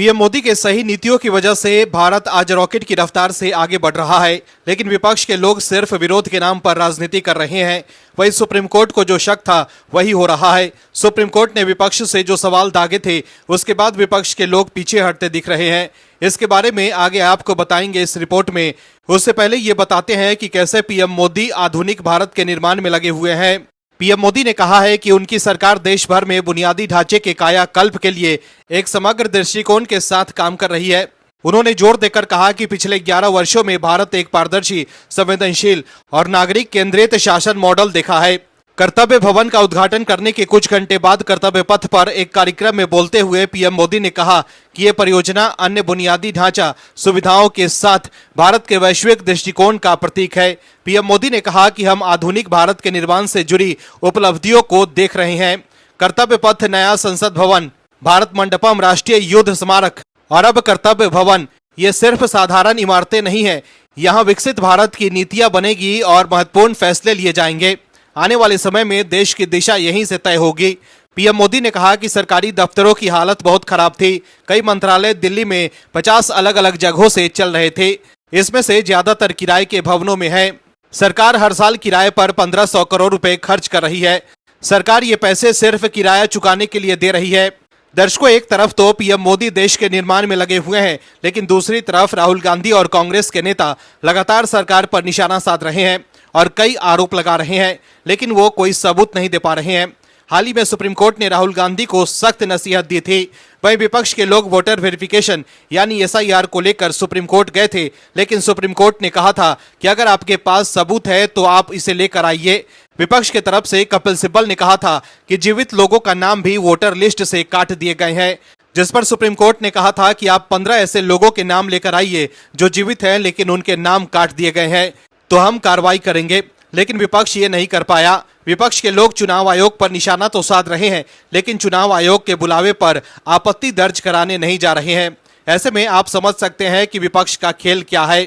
PM Modi के सही नीतियों की वजह से भारत आज रॉकेट की रफ्तार से आगे बढ़ रहा है, लेकिन विपक्ष के लोग सिर्फ विरोध के नाम पर राजनीति कर रहे हैं। वही सुप्रीम कोर्ट को जो शक था वही हो रहा है। सुप्रीम कोर्ट ने विपक्ष से जो सवाल दागे थे उसके बाद विपक्ष के लोग पीछे हटते दिख रहे हैं। इसके बारे में आगे आपको बताएंगे इस रिपोर्ट में। उससे पहले ये बताते हैं कि कैसे पीएम मोदी आधुनिक भारत के निर्माण में लगे हुए हैं। पीएम मोदी ने कहा है कि उनकी सरकार देश भर में बुनियादी ढांचे के कायाकल्प के लिए एक समग्र दृष्टिकोण के साथ काम कर रही है। उन्होंने जोर देकर कहा कि पिछले 11 वर्षों में भारत एक पारदर्शी, संवेदनशील और नागरिक केंद्रित शासन मॉडल देखा है। कर्तव्य भवन का उद्घाटन करने के कुछ घंटे बाद कर्तव्य पथ पर एक कार्यक्रम में बोलते हुए पीएम मोदी ने कहा कि ये परियोजना अन्य बुनियादी ढांचा सुविधाओं के साथ भारत के वैश्विक दृष्टिकोण का प्रतीक है। पीएम मोदी ने कहा कि हम आधुनिक भारत के निर्माण से जुड़ी उपलब्धियों को देख रहे हैं। कर्तव्य पथ, नया संसद भवन, भारत मंडपम, राष्ट्रीय युद्ध स्मारक और अब कर्तव्य भवन, ये सिर्फ साधारण इमारतें नहीं है। यहाँ विकसित भारत की नीतियां बनेगी और महत्वपूर्ण फैसले लिए जाएंगे। आने वाले समय में देश की दिशा यहीं से तय होगी। पीएम मोदी ने कहा कि सरकारी दफ्तरों की हालत बहुत खराब थी। कई मंत्रालय दिल्ली में 50 अलग अलग जगहों से चल रहे थे। इसमें से ज्यादातर किराए के भवनों में है। सरकार हर साल किराए पर 1500 करोड़ रुपए खर्च कर रही है। सरकार ये पैसे सिर्फ किराया चुकाने के लिए दे रही है। दर्शकों, एक तरफ तो पीएम मोदी देश के निर्माण में लगे हुए हैं, लेकिन दूसरी तरफ राहुल गांधी और कांग्रेस के नेता लगातार सरकार पर निशाना साध रहे हैं और कई आरोप लगा रहे हैं, लेकिन वो कोई सबूत नहीं दे पा रहे हैं। हाल ही में सुप्रीम कोर्ट ने राहुल गांधी को सख्त नसीहत दी थी। वहीं विपक्ष के लोग वोटर वेरिफिकेशन यानी एसआईआर को लेकर सुप्रीम कोर्ट गए थे, लेकिन सुप्रीम कोर्ट ने कहा था कि अगर आपके पास सबूत है तो आप इसे लेकर आइए। विपक्ष की तरफ से कपिल सिब्बल ने कहा था कि जीवित लोगों का नाम भी वोटर लिस्ट से काट दिए गए हैं, जिस पर सुप्रीम कोर्ट ने कहा था कि आप 15 ऐसे लोगों के नाम लेकर आइए जो जीवित हैं लेकिन उनके नाम काट दिए गए हैं, तो हम कार्रवाई करेंगे। लेकिन विपक्ष ये नहीं कर पाया। विपक्ष के लोग चुनाव आयोग पर निशाना तो साध रहे हैं, लेकिन चुनाव आयोग के बुलावे पर आपत्ति दर्ज कराने नहीं जा रहे हैं। ऐसे में आप समझ सकते हैं कि विपक्ष का खेल क्या है।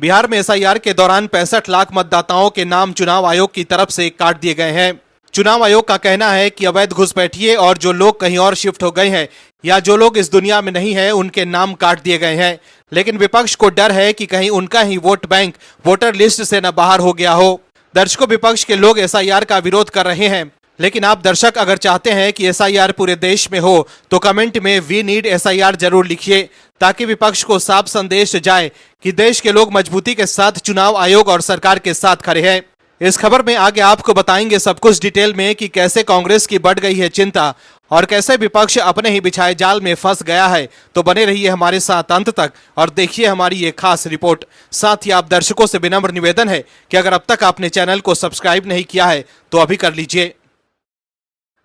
बिहार में एसआईआर के दौरान 65 लाख मतदाताओं के नाम चुनाव आयोग की तरफ से काट दिए गए हैं। चुनाव आयोग का कहना है कि अवैध घुसपैठिए और जो लोग कहीं और शिफ्ट हो गए हैं या जो लोग इस दुनिया में नहीं है उनके नाम काट दिए गए हैं। लेकिन विपक्ष को डर है कि कहीं उनका ही वोट बैंक वोटर लिस्ट से न बाहर हो गया हो। दर्शकों, विपक्ष के लोग एसआईआर का विरोध कर रहे हैं, लेकिन आप दर्शक अगर चाहते हैं कि एसआईआर पूरे देश में हो तो कमेंट में वी नीड एसआईआर जरूर लिखिए, ताकि विपक्ष को साफ संदेश जाए कि देश के लोग मजबूती के साथ चुनाव आयोग और सरकार के साथ खड़े हैं। इस खबर में आगे आपको बताएंगे सब कुछ डिटेल में कि कैसे कांग्रेस की बढ़ गई है चिंता और कैसे विपक्ष अपने ही बिछाए जाल में फंस गया है। तो बने रहिए हमारे साथ अंत तक और देखिए हमारी ये खास रिपोर्ट। साथ ही आप दर्शकों से विनम्र निवेदन है कि अगर अब तक आपने चैनल को सब्सक्राइब नहीं किया है तो अभी कर लीजिए।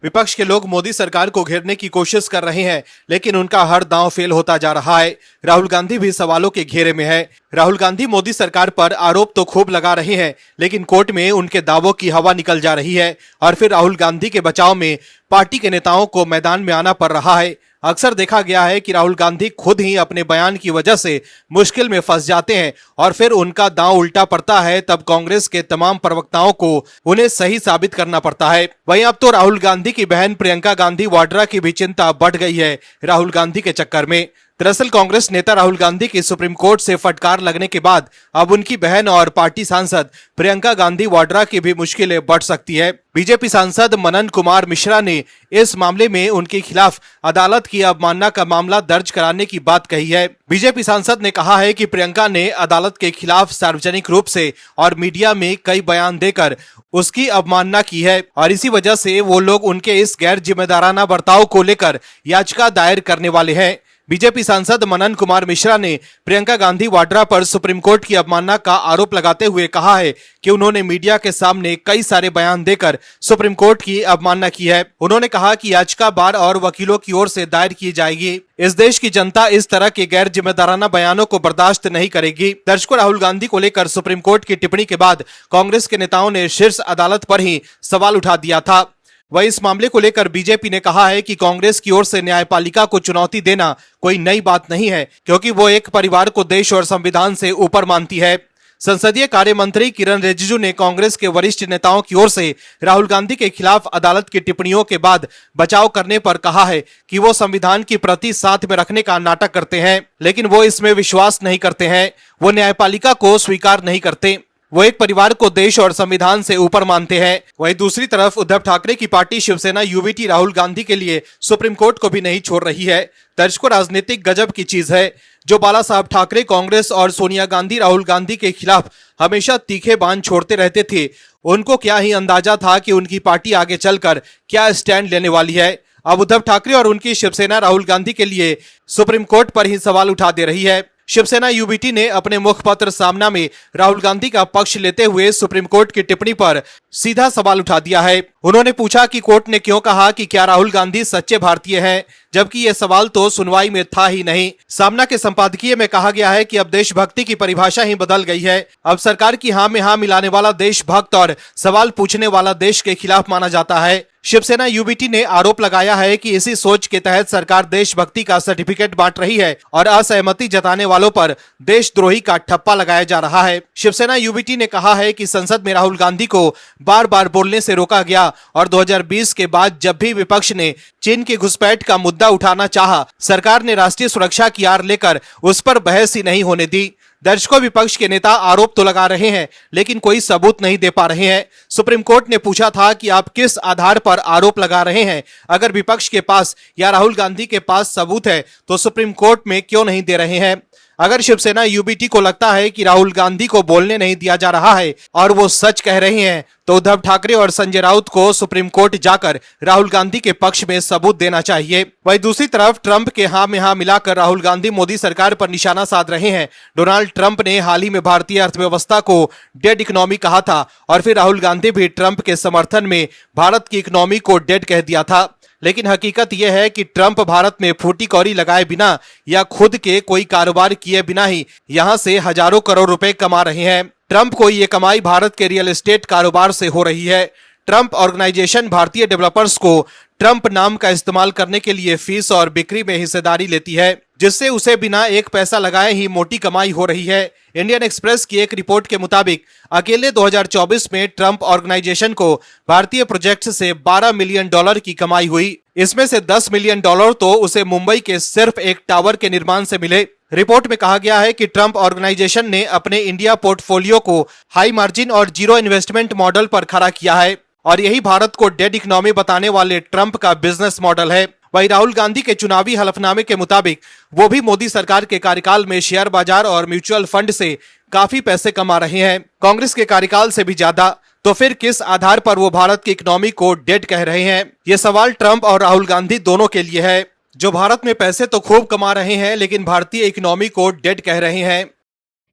विपक्ष के लोग मोदी सरकार को घेरने की कोशिश कर रहे हैं, लेकिन उनका हर दांव फेल होता जा रहा है। राहुल गांधी भी सवालों के घेरे में है। राहुल गांधी मोदी सरकार पर आरोप तो खूब लगा रहे हैं, लेकिन कोर्ट में उनके दावों की हवा निकल जा रही है और फिर राहुल गांधी के बचाव में पार्टी के नेताओं को मैदान में आना पड़ रहा है। अक्सर देखा गया है कि राहुल गांधी खुद ही अपने बयान की वजह से मुश्किल में फंस जाते हैं और फिर उनका दांव उल्टा पड़ता है, तब कांग्रेस के तमाम प्रवक्ताओं को उन्हें सही साबित करना पड़ता है। वहीं अब तो राहुल गांधी की बहन प्रियंका गांधी वाड्रा की भी चिंता बढ़ गई है राहुल गांधी के चक्कर में। दरअसल कांग्रेस नेता राहुल गांधी की सुप्रीम कोर्ट से फटकार लगने के बाद अब उनकी बहन और पार्टी सांसद प्रियंका गांधी वाड्रा की भी मुश्किलें बढ़ सकती है। बीजेपी सांसद मनन कुमार मिश्रा ने इस मामले में उनके खिलाफ अदालत की अवमानना का मामला दर्ज कराने की बात कही है। बीजेपी सांसद ने कहा है कि प्रियंका ने अदालत के खिलाफ सार्वजनिक रूप से और मीडिया में कई बयान देकर उसकी अवमानना की है और इसी वजह से वो लोग उनके इस गैर जिम्मेदाराना बर्ताव को लेकर याचिका दायर करने वाले हैं। बीजेपी सांसद मनन कुमार मिश्रा ने प्रियंका गांधी वाड्रा पर सुप्रीम कोर्ट की अवमानना का आरोप लगाते हुए कहा है कि उन्होंने मीडिया के सामने कई सारे बयान देकर सुप्रीम कोर्ट की अवमानना की है। उन्होंने कहा कि याचिका बार और वकीलों की ओर से दायर की जाएगी। इस देश की जनता इस तरह के गैर जिम्मेदाराना बयानों को बर्दाश्त नहीं करेगी। दर्शकों, राहुल गांधी को लेकर सुप्रीम कोर्ट की टिप्पणी के बाद कांग्रेस के नेताओं ने शीर्ष अदालत पर ही सवाल उठा दिया था। वहीं इस मामले को लेकर बीजेपी ने कहा है कि कांग्रेस की ओर से न्यायपालिका को चुनौती देना कोई नई बात नहीं है, क्योंकि वो एक परिवार को देश और संविधान से ऊपर मानती है। संसदीय कार्य मंत्री किरण रिजिजू ने कांग्रेस के वरिष्ठ नेताओं की ओर से राहुल गांधी के खिलाफ अदालत की टिप्पणियों के बाद बचाव करने पर कहा है कि वो संविधान की प्रति साथ में रखने का नाटक करते हैं, लेकिन वो इसमें विश्वास नहीं करते हैं। वो न्यायपालिका को स्वीकार नहीं करते। वो एक परिवार को देश और संविधान से ऊपर मानते हैं। वहीं दूसरी तरफ उद्धव ठाकरे की पार्टी शिवसेना यूबीटी राहुल गांधी के लिए सुप्रीम कोर्ट को भी नहीं छोड़ रही है। दर्शकों, राजनीतिक गजब की चीज है। जो बाला साहब ठाकरे कांग्रेस और सोनिया गांधी राहुल गांधी के खिलाफ हमेशा तीखे बाण छोड़ते रहते थे, उनको क्या ही अंदाजा था कि उनकी पार्टी आगे चलकर क्या स्टैंड लेने वाली है। अब उद्धव ठाकरे और उनकी शिवसेना राहुल गांधी के लिए सुप्रीम कोर्ट पर ही सवाल उठा दे रही है। शिवसेना यूबीटी ने अपने मुखपत्र सामना में राहुल गांधी का पक्ष लेते हुए सुप्रीम कोर्ट की टिप्पणी पर सीधा सवाल उठा दिया है। उन्होंने पूछा कि कोर्ट ने क्यों कहा कि क्या राहुल गांधी सच्चे भारतीय हैं, जबकि यह सवाल तो सुनवाई में था ही नहीं। सामना के संपादकीय में कहा गया है कि अब देशभक्ति की परिभाषा ही बदल गई है। अब सरकार की हाँ में हाँ मिलाने वाला देशभक्त और सवाल पूछने वाला देश के खिलाफ माना जाता है। शिवसेना यूबीटी ने आरोप लगाया है कि इसी सोच के तहत सरकार देशभक्ति का सर्टिफिकेट बांट रही है और असहमति जताने वालों पर देशद्रोही का ठप्पा लगाया जा रहा है। शिवसेना यूबीटी ने कहा है कि संसद में राहुल गांधी को बार बार बोलने से रोका गया और 2020 के बाद जब भी विपक्ष ने चीन की घुसपैठ का मुद्दा उठाना चाहा, सरकार ने राष्ट्रीय सुरक्षा की आड़ लेकर उस पर बहस ही नहीं होने दी। दर्शकों, विपक्ष के नेता आरोप तो लगा रहे हैं लेकिन कोई सबूत नहीं दे पा रहे हैं। सुप्रीम कोर्ट ने पूछा था कि आप किस आधार पर आरोप लगा रहे हैं। अगर विपक्ष के पास या राहुल गांधी के पास सबूत है तो सुप्रीम कोर्ट में क्यों नहीं दे रहे हैं। अगर शिवसेना यूबीटी को लगता है कि राहुल गांधी को बोलने नहीं दिया जा रहा है और वो सच कह रहे हैं, तो उद्धव ठाकरे और संजय राउत को सुप्रीम कोर्ट जाकर राहुल गांधी के पक्ष में सबूत देना चाहिए। वहीं दूसरी तरफ ट्रंप के हाँ में हाँ मिलाकर राहुल गांधी मोदी सरकार पर निशाना साध रहे हैं। डोनाल्ड ट्रंप ने हाल ही में भारतीय अर्थव्यवस्था को डेड इकोनॉमी कहा था और फिर राहुल गांधी भी ट्रंप के समर्थन में भारत की इकोनॉमी को डेड कह दिया था। लेकिन हकीकत यह है कि ट्रंप भारत में फूटी कौड़ी लगाए बिना या खुद के कोई कारोबार किए बिना ही यहां से हजारों करोड़ रुपए कमा रहे हैं। ट्रंप को ये कमाई भारत के रियल एस्टेट कारोबार से हो रही है। ट्रंप ऑर्गेनाइजेशन भारतीय डेवलपर्स को ट्रंप नाम का इस्तेमाल करने के लिए फीस और बिक्री में हिस्सेदारी लेती है, जिससे उसे बिना एक पैसा लगाए ही मोटी कमाई हो रही है। इंडियन एक्सप्रेस की एक रिपोर्ट के मुताबिक अकेले 2024 में ट्रंप ऑर्गेनाइजेशन को भारतीय प्रोजेक्ट से $12 मिलियन की कमाई हुई। इसमें से $10 मिलियन तो उसे मुंबई के सिर्फ एक टावर के निर्माण से मिले। रिपोर्ट में कहा गया है कि ट्रंप ऑर्गेनाइजेशन ने अपने इंडिया पोर्टफोलियो को हाई मार्जिन और जीरो इन्वेस्टमेंट मॉडल पर खड़ा किया है और यही भारत को डेड इकोनॉमी बताने वाले ट्रंप का बिजनेस मॉडल है। वहीं राहुल गांधी के चुनावी हलफनामे के मुताबिक वो भी मोदी सरकार के कार्यकाल में शेयर बाजार और म्यूचुअल फंड से काफी पैसे कमा रहे हैं, कांग्रेस के कार्यकाल से भी ज्यादा। तो फिर किस आधार पर वो भारत की इकोनॉमी को डेड कह रहे हैं? ये सवाल ट्रंप और राहुल गांधी दोनों के लिए है, जो भारत में पैसे तो खूब कमा रहे हैं लेकिन भारतीय इकोनॉमी को डेड कह रहे हैं।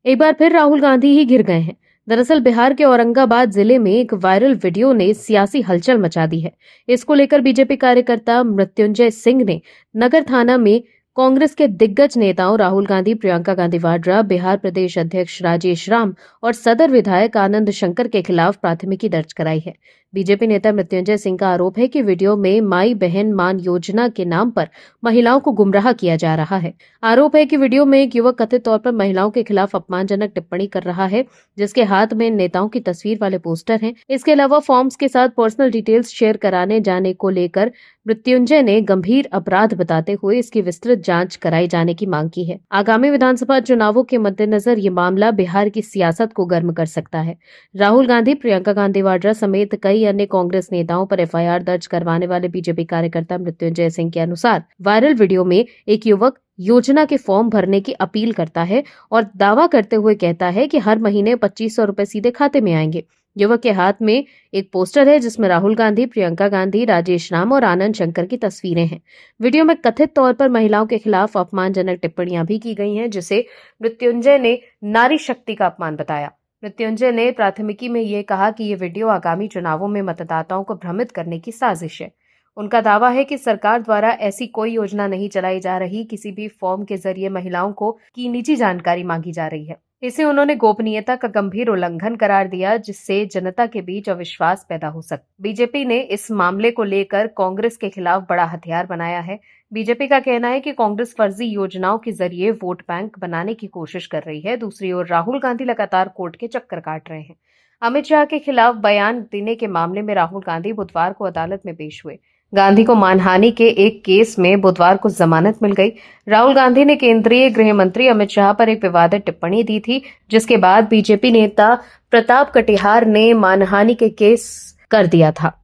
एक बार फिर राहुल गांधी ही गिर गए हैं। दरअसल बिहार के औरंगाबाद जिले में एक वायरल वीडियो ने सियासी हलचल मचा दी है। इसको लेकर बीजेपी कार्यकर्ता मृत्युंजय सिंह ने नगर थाना में कांग्रेस के दिग्गज नेताओं राहुल गांधी, प्रियंका गांधी वाड्रा, बिहार प्रदेश अध्यक्ष राजेश राम और सदर विधायक आनंद शंकर के खिलाफ प्राथमिकी दर्ज कराई है। बीजेपी नेता मृत्युंजय सिंह का आरोप है कि वीडियो में माई बहन मान योजना के नाम पर महिलाओं को गुमराह किया जा रहा है। आरोप है कि वीडियो में एक युवक कथित तौर पर महिलाओं के खिलाफ अपमानजनक टिप्पणी कर रहा है, जिसके हाथ में नेताओं की तस्वीर वाले पोस्टर हैं। इसके अलावा फॉर्म्स के साथ पर्सनल डिटेल्स शेयर कराने जाने को लेकर मृत्युंजय ने गंभीर अपराध बताते हुए इसकी विस्तृत जांच कराई जाने की मांग की है। आगामी विधानसभा चुनावों के मद्देनजर ये मामला बिहार की सियासत को गर्म कर सकता है। राहुल गांधी, प्रियंका गांधी वाड्रा समेत कई अन्य कांग्रेस नेताओं पर एफआईआर दर्ज करवाने वाले बीजेपी कार्यकर्ता मृत्युंजय सिंह के अनुसार वायरल वीडियो में एक युवक योजना के फॉर्म भरने की अपील करता है और दावा करते हुए कहता है कि हर महीने 2500 रुपए सीधे खाते में आएंगे। युवक के हाथ में एक पोस्टर है जिसमें राहुल गांधी, प्रियंका गांधी, राजेश राम और आनंद शंकर की तस्वीरें हैं। वीडियो में कथित तौर पर महिलाओं के खिलाफ अपमानजनक टिप्पणियां भी की गई हैं, जिसे मृत्युंजय ने नारी शक्ति का अपमान बताया। मृत्युंजय ने प्राथमिकी में ये कहा कि ये वीडियो आगामी चुनावों में मतदाताओं को भ्रमित करने की साजिश है। उनका दावा है कि सरकार द्वारा ऐसी कोई योजना नहीं चलाई जा रही, किसी भी फॉर्म के जरिए महिलाओं को की निजी जानकारी मांगी जा रही है। इसे उन्होंने गोपनीयता का गंभीर उल्लंघन करार दिया, जिससे जनता के बीच अविश्वास पैदा हो सकता। बीजेपी ने इस मामले को लेकर कांग्रेस के खिलाफ बड़ा हथियार बनाया है। बीजेपी का कहना है कि कांग्रेस फर्जी योजनाओं के जरिए वोट बैंक बनाने की कोशिश कर रही है। दूसरी ओर राहुल गांधी लगातार कोर्ट के चक्कर काट रहे हैं। अमित शाह के खिलाफ बयान देने के मामले में राहुल गांधी बुधवार को अदालत में पेश हुए। गांधी को मानहानि के एक केस में बुधवार को जमानत मिल गई। राहुल गांधी ने केंद्रीय गृह मंत्री अमित शाह पर एक विवादित टिप्पणी दी थी, जिसके बाद बीजेपी नेता प्रताप कटिहार ने मानहानि के केस कर दिया था।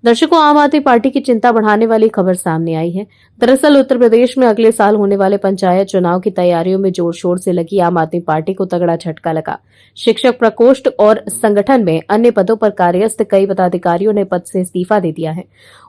दर्शकों, आम आदमी पार्टी की चिंता बढ़ाने वाली खबर सामने आई है। दरअसल उत्तर प्रदेश में अगले साल होने वाले पंचायत चुनाव की तैयारियों में जोर शोर से लगी आम आदमी पार्टी को तगड़ा झटका लगा। शिक्षक प्रकोष्ठ और संगठन में अन्य पदों पर कार्यरत कई पदाधिकारियों ने पद से इस्तीफा दे दिया है।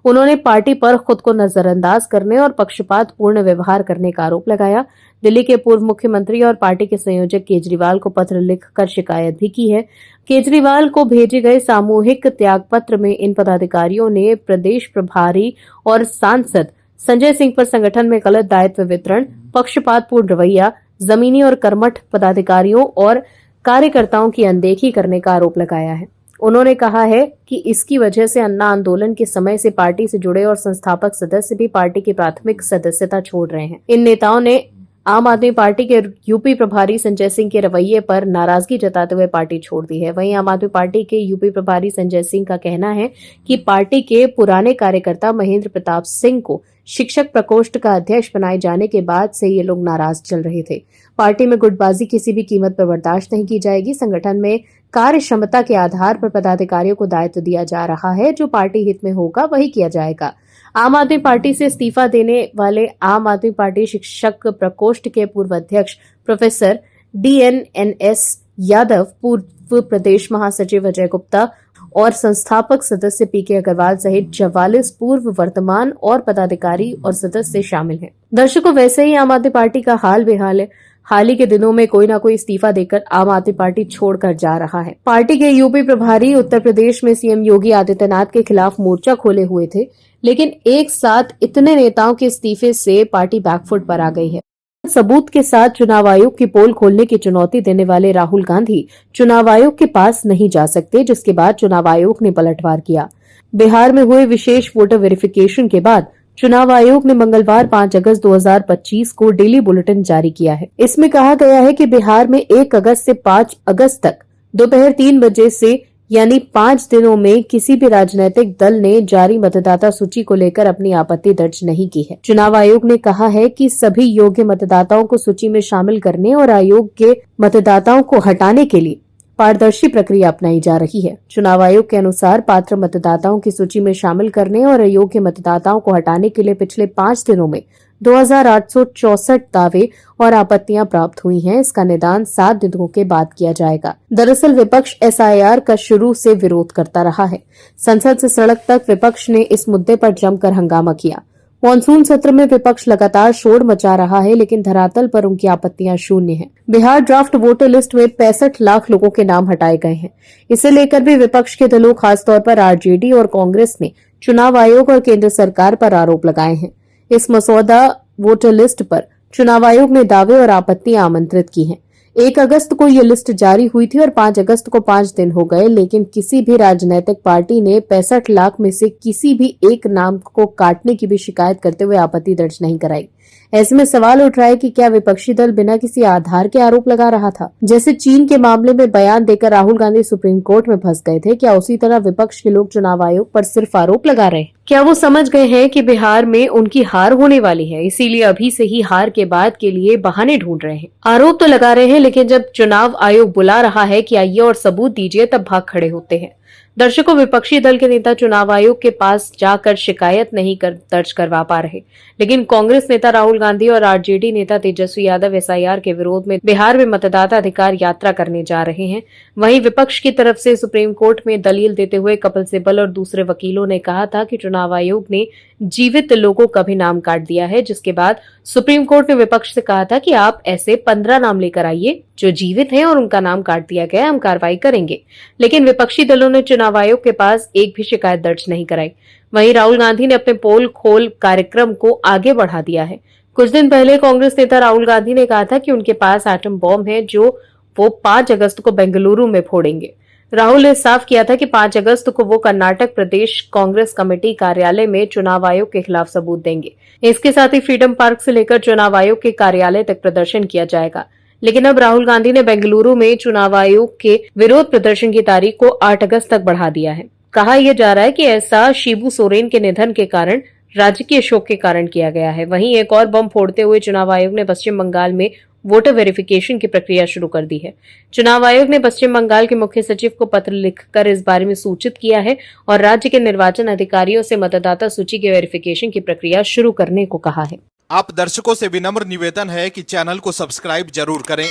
उन्होंने पार्टी पर खुद को नजरअंदाज करने और पक्षपात पूर्ण व्यवहार करने का आरोप लगाया। दिल्ली के पूर्व मुख्यमंत्री और पार्टी के संयोजक केजरीवाल को पत्र लिखकर शिकायत भी की है। केजरीवाल को भेजे गए सामूहिक त्यागपत्र में इन पदाधिकारियों ने प्रदेश प्रभारी और सांसद संजय सिंह पर संगठन में गलत दायित्व वितरण, पक्षपातपूर्ण रवैया, जमीनी और कर्मठ पदाधिकारियों और कार्यकर्ताओं की अनदेखी करने का आरोप लगाया है। उन्होंने कहा है कि इसकी वजह से अन्ना आंदोलन के समय से पार्टी से जुड़े और संस्थापक सदस्य भी पार्टी की प्राथमिक सदस्यता छोड़ रहे हैं। इन नेताओं ने आम आदमी पार्टी के यूपी प्रभारी संजय सिंह के रवैये पर नाराजगी जताते हुए पार्टी छोड़ दी है। वहीं आम आदमी पार्टी के यूपी प्रभारी संजय सिंह का कहना है कि पार्टी के पुराने कार्यकर्ता महेंद्र प्रताप सिंह को शिक्षक प्रकोष्ठ का अध्यक्ष बनाए जाने के बाद से ये लोग नाराज चल रहे थे। पार्टी में गुटबाजी किसी भी कीमत पर बर्दाश्त नहीं की जाएगी। संगठन में कार्य क्षमता के आधार पर पदाधिकारियों को दायित्व दिया जा रहा है। जो पार्टी हित में होगा वही किया जाएगा। आम आदमी पार्टी से इस्तीफा देने वाले आम आदमी पार्टी शिक्षक प्रकोष्ठ के पूर्व अध्यक्ष प्रोफेसर DNNS यादव, पूर्व प्रदेश महासचिव अजय गुप्ता और संस्थापक सदस्य PK अग्रवाल सहित 44 पूर्व, वर्तमान और पदाधिकारी और सदस्य शामिल हैं। दर्शकों, वैसे ही आम आदमी पार्टी का हाल बेहाल है। हाल ही के दिनों में कोई ना कोई इस्तीफा देकर आम आदमी पार्टी छोड़कर जा रहा है। पार्टी के यूपी प्रभारी उत्तर प्रदेश में सीएम योगी आदित्यनाथ के खिलाफ मोर्चा खोले हुए थे, लेकिन एक साथ इतने नेताओं के इस्तीफे से पार्टी बैकफुट पर आ गई है। सबूत के साथ चुनाव आयोग की पोल खोलने की चुनौती देने वाले राहुल गांधी चुनाव आयोग के पास नहीं जा सकते, जिसके बाद चुनाव आयोग ने पलटवार किया। बिहार में हुए विशेष वोटर वेरिफिकेशन के बाद चुनाव आयोग ने मंगलवार 5 अगस्त 2025 को डेली बुलेटिन जारी किया है। इसमें कहा गया है कि बिहार में 1 अगस्त से 5 अगस्त तक दोपहर 3 बजे से यानी 5 दिनों में किसी भी राजनीतिक दल ने जारी मतदाता सूची को लेकर अपनी आपत्ति दर्ज नहीं की है। चुनाव आयोग ने कहा है कि सभी योग्य मतदाताओं को सूची में शामिल करने और अयोग्य के मतदाताओं को हटाने के लिए पारदर्शी प्रक्रिया अपनाई जा रही है। चुनाव आयोग के अनुसार पात्र मतदाताओं की सूची में शामिल करने और अयोग्य मतदाताओं को हटाने के लिए पिछले 5 दिनों में 2864 दावे और आपत्तियां प्राप्त हुई हैं। इसका निदान 7 दिनों के बाद किया जाएगा। दरअसल विपक्ष SIR का शुरू से विरोध करता रहा है। संसद से सड़क तक विपक्ष ने इस मुद्दे पर जमकर हंगामा किया। मॉनसून सत्र में विपक्ष लगातार शोर मचा रहा है, लेकिन धरातल पर उनकी आपत्तियां शून्य हैं। बिहार ड्राफ्ट वोटर लिस्ट में 65 लाख लोगों के नाम हटाए गए हैं। इसे लेकर भी विपक्ष के दलों, खासतौर पर RJD और कांग्रेस ने चुनाव आयोग और केंद्र सरकार पर आरोप लगाए हैं। इस मसौदा वोटर लिस्ट पर चुनाव आयोग ने दावे और आपत्तियां आमंत्रित की हैं। 1 अगस्त को ये लिस्ट जारी हुई थी और 5 अगस्त को 5 दिन हो गए, लेकिन किसी भी राजनीतिक पार्टी ने 65 लाख में से किसी भी एक नाम को काटने की भी शिकायत करते हुए आपत्ति दर्ज नहीं कराई। ऐसे में सवाल उठ रहा है कि क्या विपक्षी दल बिना किसी आधार के आरोप लगा रहा था? जैसे चीन के मामले में बयान देकर राहुल गांधी सुप्रीम कोर्ट में फंस गए थे, क्या उसी तरह विपक्ष के लोग चुनाव आयोग पर सिर्फ आरोप लगा रहे हैं? क्या वो समझ गए हैं कि बिहार में उनकी हार होने वाली है, इसीलिए अभी से ही हार के बाद के लिए बहाने ढूंढ रहे हैं? आरोप तो लगा रहे हैं, लेकिन जब चुनाव आयोग बुला रहा है कि आइए और सबूत दीजिए, तब भाग खड़े होते हैं। दर्शकों, विपक्षी दल के नेता चुनाव आयोग के पास जाकर शिकायत नहीं दर्ज करवा पा रहे, लेकिन कांग्रेस नेता राहुल गांधी और RJD नेता तेजस्वी यादव SIR के विरोध में बिहार में मतदाता अधिकार यात्रा करने जा रहे हैं। वहीं विपक्ष की तरफ से सुप्रीम कोर्ट में दलील देते हुए कपिल सिब्बल और दूसरे वकीलों ने कहा था कि चुनाव आयोग ने जीवित लोगों का भी नाम काट दिया है, जिसके बाद सुप्रीम कोर्ट ने विपक्ष से कहा था कि आप ऐसे 15 नाम लेकर आइए जो जीवित हैं और उनका नाम काट दिया गया, हम कार्रवाई करेंगे। लेकिन विपक्षी दलों ने चुनाव आयोग के पास एक भी शिकायत दर्ज नहीं कराई। वहीं राहुल गांधी ने अपने पोल खोल कार्यक्रम को आगे बढ़ा दिया है। कुछ दिन पहले कांग्रेस नेता राहुल गांधी ने कहा था कि उनके पास एटम बॉम्ब है जो वो 5 अगस्त को बेंगलुरु में फोड़ेंगे। राहुल ने साफ किया था कि 5 अगस्त को वो कर्नाटक प्रदेश कांग्रेस कमेटी कार्यालय में चुनाव आयोग के खिलाफ सबूत देंगे। इसके साथ ही फ्रीडम पार्क से लेकर चुनाव आयोग के कार्यालय तक प्रदर्शन किया जाएगा। लेकिन अब राहुल गांधी ने बेंगलुरु में चुनाव आयोग के विरोध प्रदर्शन की तारीख को 8 अगस्त तक बढ़ा दिया है। कहा यह जा रहा है कि ऐसा शिबू सोरेन के निधन के कारण राजकीय शोक के कारण किया गया है। वहीं एक और बम फोड़ते हुए चुनाव आयोग ने पश्चिम बंगाल में वोटर वेरिफिकेशन की प्रक्रिया शुरू कर दी है। चुनाव आयोग ने पश्चिम बंगाल के मुख्य सचिव को पत्र लिखकर इस बारे में सूचित किया है और राज्य के निर्वाचन अधिकारियों से मतदाता सूची के वेरिफिकेशन की प्रक्रिया शुरू करने को कहा है। आप दर्शकों से विनम्र निवेदन है कि चैनल को सब्सक्राइब जरूर करें